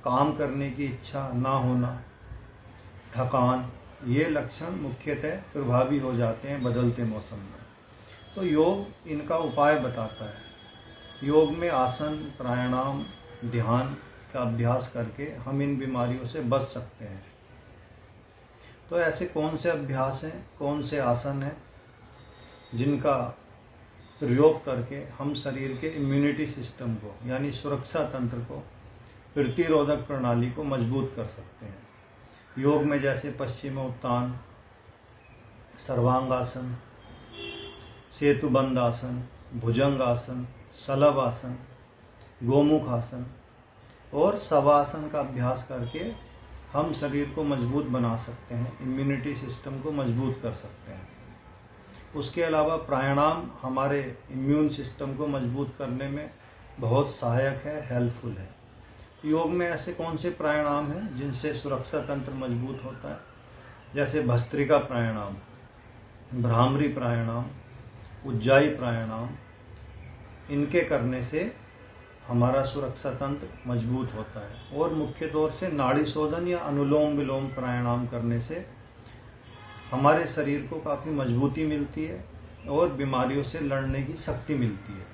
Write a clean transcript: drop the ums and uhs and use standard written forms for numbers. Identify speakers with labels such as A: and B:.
A: काम करने की इच्छा ना होना, थकान, ये लक्षण मुख्यतः प्रभावी हो जाते हैं बदलते मौसम में। तो योग इनका उपाय बताता है। योग में आसन, प्राणायाम, ध्यान का अभ्यास करके हम इन बीमारियों से बच सकते हैं। तो ऐसे कौन से अभ्यास हैं, कौन से आसन हैं जिनका प्रयोग करके हम शरीर के इम्यूनिटी सिस्टम को यानी सुरक्षा तंत्र को, प्रतिरोधक प्रणाली को मजबूत कर सकते हैं। योग में जैसे पश्चिमोत्तान, सर्वांगासन, सेतुबंध आसन, भुजंग आसन, शलभ आसन, गोमुख आसन और शवासन का अभ्यास करके हम शरीर को मजबूत बना सकते हैं, इम्यूनिटी सिस्टम को मजबूत कर सकते हैं। उसके अलावा प्राणायाम हमारे इम्यून सिस्टम को मजबूत करने में बहुत सहायक है, हेल्पफुल है। योग में ऐसे कौन से प्राणायाम हैं जिनसे सुरक्षा तंत्र मजबूत होता है? जैसे भस्त्रिका प्राणायाम, भ्रामरी प्राणायाम, उज्जाई प्राणायाम, इनके करने से हमारा सुरक्षा तंत्र मजबूत होता है। और मुख्य तौर से नाड़ी शोधन या अनुलोम विलोम प्राणायाम करने से हमारे शरीर को काफ़ी मजबूती मिलती है और बीमारियों से लड़ने की शक्ति मिलती है।